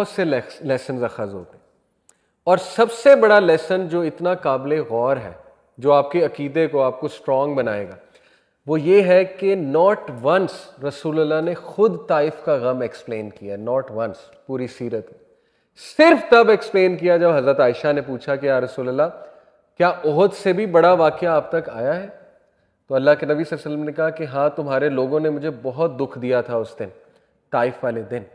बहुत से लेसन अखज़ होते हैं, और सबसे बड़ा लेसन जो इतना काबिल गौर है, जो आपके अकीदे को आपको स्ट्रॉन्ग बनाएगा, वो ये है कि नॉट वंस रसूलुल्लाह ने खुद ताइफ का गम एक्सप्लेन किया। नॉट वंस पूरी सीरत में सिर्फ तब एक्सप्लेन किया जब हज़रत आयशा ने पूछा कि या रसूलुल्लाह, क्या ओहद से भी बड़ा वाक़या आप तक आया है? तो अल्लाह के नबी सल्लल्लाहु अलैहि वसल्लम ने कहा कि हाँ, तुम्हारे लोगों ने मुझे बहुत दुख दिया था उस दिन, ताइफ वाले दिन,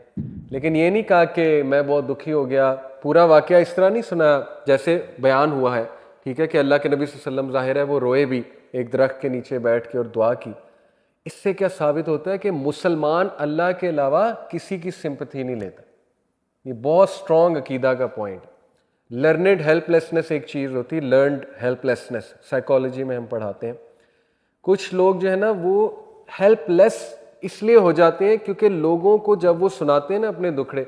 लेकिन ये नहीं कहा कि मैं बहुत दुखी हो गया। पूरा वाक़या इस तरह नहीं सुना जैसे बयान हुआ है, ठीक है, कि अल्लाह के नबी सल्लल्लाहु अलैहि वसल्लम ज़ाहिर है वो रोए भी एक दरख्त के नीचे बैठ के और दुआ की। इससे क्या साबित होता है कि मुसलमान अल्लाह के अलावा किसी की सिंपथी नहीं लेता। ये बहुत स्ट्रॉन्ग अकीदा का पॉइंट। लर्नेड हेल्पलेसनेस एक चीज़ होती है, लर्नड हेल्पलेसनेस साइकोलॉजी में हम पढ़ाते हैं। कुछ लोग जो है ना वो हेल्पलेस इसलिए हो जाते हैं क्योंकि लोगों को जब वो सुनाते हैं ना अपने दुखड़े,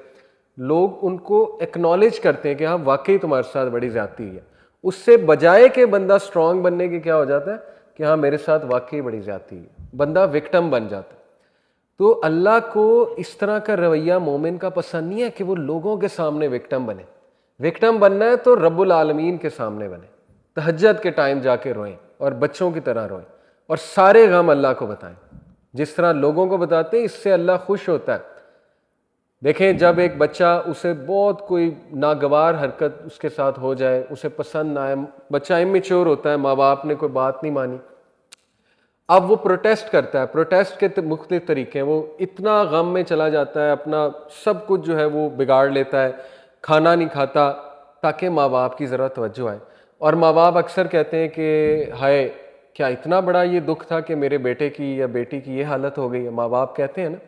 लोग उनको एक्नॉलेज करते हैं कि हाँ वाकई तुम्हारे साथ बड़ी ज़्यादती है। उससे बजाय के बंदा स्ट्रांग बनने के क्या हो जाता है कि हाँ मेरे साथ वाकई बड़ी ज़्यादती है, बंदा विक्टिम बन जाता है। तो अल्लाह को इस तरह का रवैया मोमिन का पसंद नहीं है कि वो लोगों के सामने विक्टिम बने। विक्टिम बनना है तो रब्बुल आलमीन के सामने बने, तहज्जुद के टाइम जाके रोएं और बच्चों की तरह रोएं और सारे गम अल्लाह को बताएं। जिस तरह लोगों को बताते हैं इससे अल्लाह खुश होता है। देखें, जब एक बच्चा, उसे बहुत कोई नागवार हरकत उसके साथ हो जाए, उसे पसंद ना आए, बच्चा इमेच्योर होता है, माँ बाप ने कोई बात नहीं मानी, अब वो प्रोटेस्ट करता है। प्रोटेस्ट के मुख्तलिफ तरीके हैं। वो इतना गम में चला जाता है, अपना सब कुछ जो है वो बिगाड़ लेता है, खाना नहीं खाता ताकि माँ बाप की ज़रा तवज्जो आए। और माँ बाप अक्सर कहते हैं कि हाय, क्या इतना बड़ा ये दुख था कि मेरे बेटे की या बेटी की ये हालत हो गई है, माँ बाप कहते हैं ना।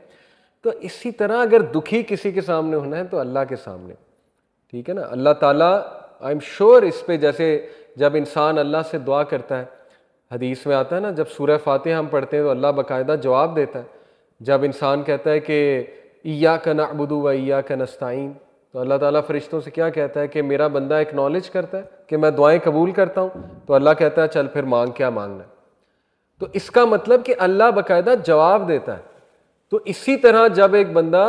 तो इसी तरह अगर दुखी किसी के सामने होना है तो अल्लाह के सामने, ठीक है ना। अल्लाह ताला, आई एम श्योर इस पे, जैसे जब इंसान अल्लाह से दुआ करता है, हदीस में आता है ना, जब सूरह फातिहा हम पढ़ते हैं तो अल्लाह बाकायदा जवाब देता है। जब इंसान कहता है कि इय्याका नअबुदु व इय्याका नस्तईन, तो अल्लाह ताला फरिश्तों से क्या कहता है कि मेरा बंदा एक्नॉलेज करता है कि मैं दुआएं कबूल करता हूँ, तो अल्लाह कहता है चल फिर मांग, क्या मांगना है। तो इसका मतलब कि अल्लाह बाकायदा जवाब देता है। तो इसी तरह जब एक बंदा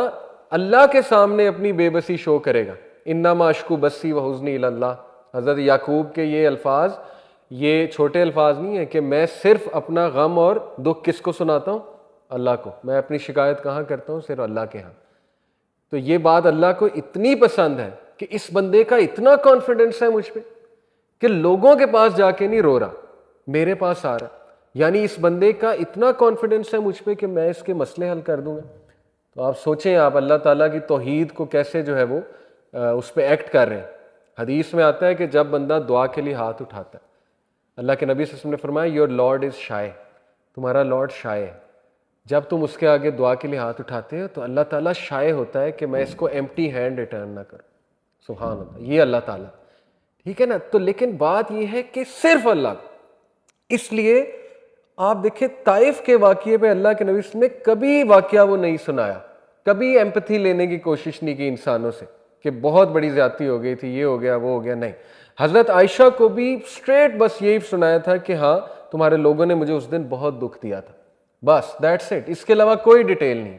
अल्लाह के सामने अपनी बेबसी शो करेगा, इन्नमा अश्कु बस्सी व हुज़्नी इलल्लाह, हज़रत याकूब के ये अल्फाज, ये छोटे अल्फाज नहीं है कि मैं सिर्फ अपना गम और दुख किसको सुनाता हूँ, अल्लाह को। मैं अपनी शिकायत कहाँ करता हूँ, सिर्फ अल्लाह के यहाँ। तो ये बात अल्लाह को इतनी पसंद है कि इस बंदे का इतना कॉन्फिडेंस है मुझ पे कि लोगों के पास जाके नहीं रो रहा, मेरे पास आ रहा। यानी इस बंदे का इतना कॉन्फिडेंस है मुझ पे कि मैं इसके मसले हल कर दूंगा। तो आप सोचें, आप अल्लाह ताला की तौहीद को कैसे जो है वो उस पर एक्ट कर रहे हैं। हदीस में आता है कि जब बंदा दुआ के लिए हाथ उठाता है, अल्लाह के नबी सल्लल्लाहु अलैहि वसल्लम ने फरमाया योर लॉर्ड इज़ शाय, तुम्हारा लॉर्ड शाय है। जब तुम उसके आगे दुआ के लिए हाथ उठाते हो तो अल्लाह ताला शाय होता है कि मैं इसको एम्प्टी हैंड रिटर्न ना करूं। सुभान अल्लाह, ये अल्लाह ताला, ठीक है ना। तो लेकिन बात यह है कि सिर्फ अल्लाह, इसलिए आप देखें ताइफ के वाक़ये पे अल्लाह के नबी ने कभी वाक़या वो नहीं सुनाया, कभी एम्पैथी लेने की कोशिश नहीं की इंसानों से कि बहुत बड़ी ज़्यादती हो गई थी, ये हो गया वो हो गया, नहीं। हज़रत आयशा को भी स्ट्रेट बस यही सुनाया था कि हाँ तुम्हारे लोगों ने मुझे उस दिन बहुत दुख दिया था, बस दैट्स इट। इसके अलावा कोई डिटेल नहीं।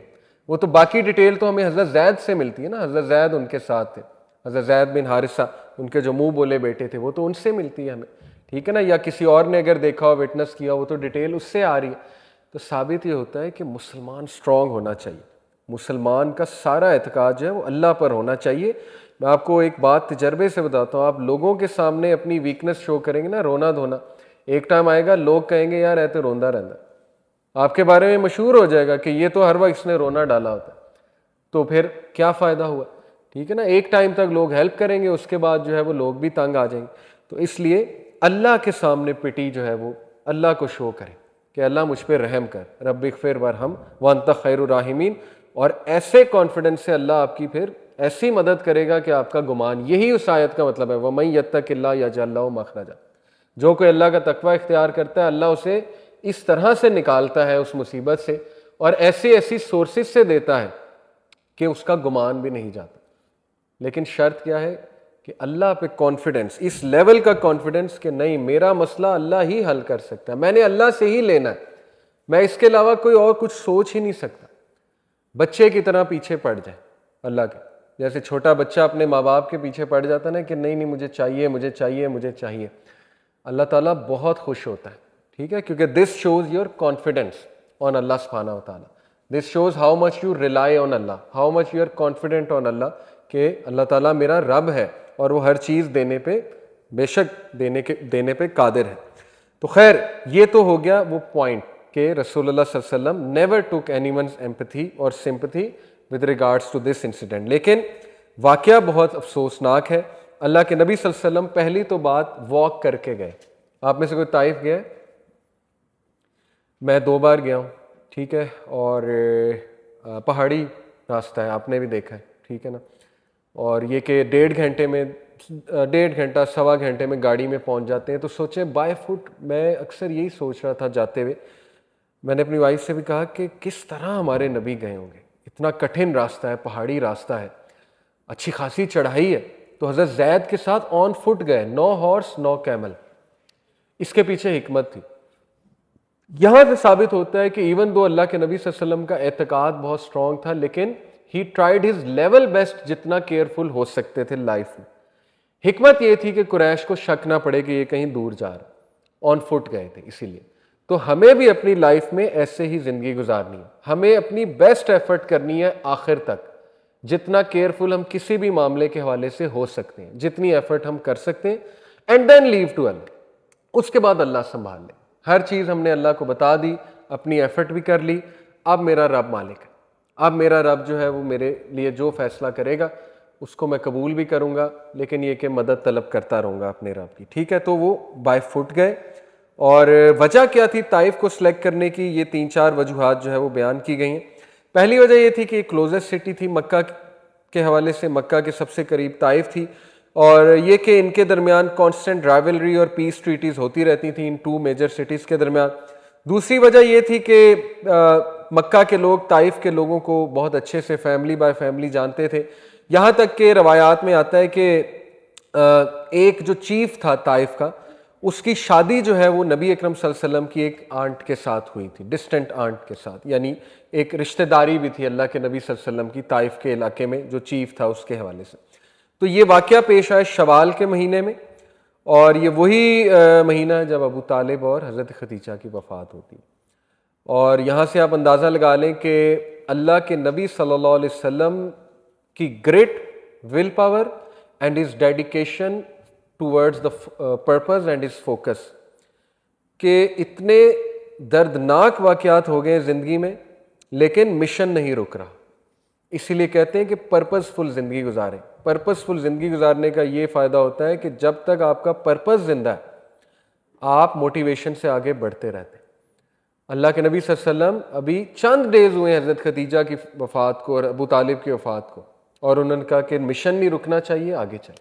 वो तो बाकी डिटेल तो हमें हज़रत ज़ैद से मिलती है ना, हज़रत ज़ैद उनके साथ थे, हज़रत ज़ैद बिन हारिसा, उनके जो मुँह बोले बेटे थे, वो तो उनसे मिलती है हमें, ठीक है ना। या किसी और ने अगर देखा हो, विटनेस किया, वो तो डिटेल उससे आ रही है। तो साबित ये होता है कि मुसलमान स्ट्रांग होना चाहिए। मुसलमान का सारा एतकाद जो है वो अल्लाह पर होना चाहिए। मैं आपको एक बात तजर्बे से बताता हूँ, आप लोगों के सामने अपनी वीकनेस शो करेंगे ना, रोना धोना, एक टाइम आएगा लोग कहेंगे यार ऐसे रोंदा रहता, आपके बारे में मशहूर हो जाएगा कि ये तो हर वक्त इसने रोना डाला होता है। तो फिर क्या फ़ायदा हुआ, ठीक है ना। एक टाइम तक लोग हेल्प करेंगे, उसके बाद जो है वो लोग भी तंग आ जाएंगे। तो इसलिए अल्लाह के सामने पिटी जो है वो अल्लाह को शो करें कि अल्लाह मुझ पर रहम कर, रब्बिग़फिर वरहम व अंत खैरुर राहिमीन। और ऐसे कॉन्फिडेंस से अल्लाह आपकी फिर ऐसी मदद करेगा कि आपका गुमान, यही उस आयत का मतलब है, वमन यत्तक़िल्लाह यजअल लहू मख़रजा। जो कोई अल्लाह का तकवा इख्तियार करता है, अल्लाह उसे इस तरह से निकालता है उस मुसीबत से और ऐसी ऐसी सोर्सेज से देता है कि उसका गुमान भी नहीं जाता। लेकिन शर्त क्या है कि अल्लाह पे कॉन्फिडेंस, इस लेवल का कॉन्फिडेंस कि नहीं, मेरा मसला अल्लाह ही हल कर सकता है, मैंने अल्लाह से ही लेना है, मैं इसके अलावा कोई और कुछ सोच ही नहीं सकता। बच्चे की तरह पीछे पड़ जाए अल्लाह के, जैसे छोटा बच्चा अपने माँ बाप के पीछे पड़ जाता है ना कि नहीं नहीं मुझे चाहिए मुझे चाहिए मुझे चाहिए, अल्लाह ताला बहुत खुश होता है, ठीक है, क्योंकि this shows your confidence on Allah सुब्हानहू व तआला, this shows how much you rely on Allah, how much you are confident on Allah कि अल्लाह ताला मेरा रब है और वो हर चीज़ देने पे बेशक देने पे कादिर है। तो खैर ये तो हो गया वो पॉइंट कि रसूलुल्लाह सल्लल्लाहु अलैहि वसल्लम नेवर टुक एनीवन्स एम्पैथी और sympathy with regards to this incident. लेकिन वाकया बहुत अफसोसनाक है। अल्लाह के नबी सल्लल्लाहु अलैहि वसल्लम पहली तो बात वॉक करके गए। आप में से कोई ताइफ गया है? मैं 2 बार गया हूँ, ठीक है, और पहाड़ी रास्ता है, आपने भी देखा है, ठीक है ना, और ये कि 1.5 घंटा 1.25 घंटे में गाड़ी में पहुंच जाते हैं। तो सोचें बाय फुट, मैं अक्सर यही सोच रहा था जाते हुए, मैंने अपनी वाइफ से भी कहा कि किस तरह हमारे नबी गए होंगे, इतना कठिन रास्ता है, पहाड़ी रास्ता है, अच्छी खासी चढ़ाई है, तो हज़रत ज़ैद के साथ ऑन फुट गए, 9 हॉर्स 9 कैमल। इसके पीछे हिकमत थी। यहां से साबित होता है कि इवन दो अल्लाह के नबी सल्लल्लाहु अलैहि वसल्लम का एतकाद बहुत स्ट्रांग था, लेकिन he tried his level best जितना केयरफुल हो सकते थे लाइफ में। हिकमत ये थी कि कुरैश को शक ना पड़े कि ये कहीं दूर जा रहा, ऑन फुट गए थे इसीलिए। तो हमें भी अपनी लाइफ में ऐसे ही ज़िंदगी गुजारनी है, हमें अपनी बेस्ट एफर्ट करनी है आखिर तक, जितना केयरफुल हम किसी भी मामले के हवाले से हो सकते हैं, जितनी एफर्ट हम कर सकते हैं, and then leave to Allah, उसके बाद अल्लाह संभाल ले। हर चीज़ हमने अल्लाह को बता दी, अपनी एफर्ट भी कर ली, अब मेरा रब मालिक है, अब मेरा रब जो है वो मेरे लिए जो फैसला करेगा उसको मैं कबूल भी करूँगा, लेकिन ये कि मदद तलब करता रहूँगा अपने रब की, ठीक है। तो वो बाय फुट गए। और वजह क्या थी ताइफ को सिलेक्ट करने की, ये 3-4 वजूहात जो है वो बयान की गई हैं। पहली वजह ये थी कि क्लोजेस्ट सिटी थी मक्का के हवाले से, मक्का के सबसे करीब ताइफ थी, और ये कि इनके दरमियान कांस्टेंट राइवलरी और पीस ट्रीटीज़ होती रहती थी इन 2 मेजर सिटीज़ के दरमियान। दूसरी वजह ये थी कि मक्का के लोग ताइफ के लोगों को बहुत अच्छे से फैमिली बाय फैमिली जानते थे, यहाँ तक कि रवायात में आता है कि एक जो चीफ था ताइफ का, उसकी शादी जो है वो नबी अकरम सल्लल्लाहु अलैहि वसल्लम की एक आंट के साथ हुई थी, डिस्टेंट आंट के साथ, यानी एक रिश्तेदारी भी थी अल्लाह के नबी सल्लल्लाहु अलैहि वसल्लम की ताइफ के इलाके में जो चीफ था उसके हवाले से। तो ये वाक़या पेश आया शवाल के महीने में, और ये वही महीना है जब अबू तालिब और हज़रत खदीजा की वफ़ात होती है। और यहाँ से आप अंदाज़ा लगा लें कि अल्लाह के नबी सल्लल्लाहु अलैहि वसल्लम की great will power and his dedication towards the purpose and his focus, के इतने दर्दनाक वाक़यात हो गए ज़िंदगी में, लेकिन मिशन नहीं रुक रहा। इसीलिए कहते हैं कि पर्पसफुल ज़िंदगी गुजारें। पर्पसफुल ज़िंदगी गुजारने का ये फ़ायदा होता है कि जब तक आपका पर्पस ज़िंदा है, आप मोटिवेशन से आगे बढ़ते रहते हैं। अल्लाह के नबी सल्लल्लाहु अलैहि वसल्लम अभी चंद डेज़ हुए हज़रत खदीजा की वफ़ात को और अबू तालिब की वफ़ात को, और उन्होंने कहा कि मिशन नहीं रुकना चाहिए, आगे चलें।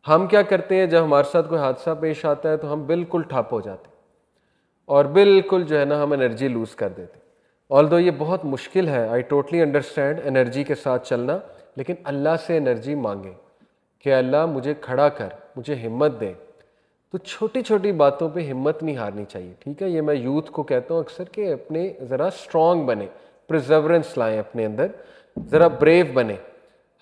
हम क्या करते हैं, जब हमारे साथ कोई हादसा पेश आता है तो हम बिल्कुल ठप हो जाते हैं और बिल्कुल जो है ना हम एनर्जी लूज़ कर देते हैं। ऑल्दो ये बहुत मुश्किल है, आई टोटली अंडरस्टैंड एनर्जी के साथ चलना, लेकिन अल्लाह से एनर्जी मांगे कि अल्लाह मुझे खड़ा कर, मुझे हिम्मत दे। तो छोटी छोटी बातों पे हिम्मत नहीं हारनी चाहिए, ठीक है। ये मैं यूथ को कहता हूँ अक्सर कि अपने ज़रा स्ट्रॉन्ग बने, प्रिजर्वेंस लाएं अपने अंदर, ज़रा ब्रेव बने।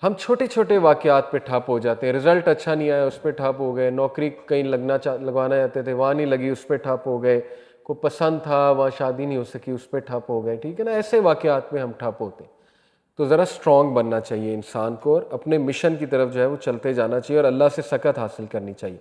हम छोटे छोटे वाक़यात पे ठप हो जाते हैं, रिज़ल्ट अच्छा नहीं आया उस पर ठप हो गए, नौकरी कहीं लगवाना चाहते थे वहाँ नहीं लगी उस पर ठप हो गए, को पसंद था वहाँ शादी नहीं हो सकी उस पर ठप हो गए, ठीक है ना। ऐसे वाक़यात में हम ठप होते हैं। तो ज़रा स्ट्रॉन्ग बनना चाहिए इंसान को और अपने मिशन की तरफ जो है वो चलते जाना चाहिए और अल्लाह से सकत हासिल करनी चाहिए।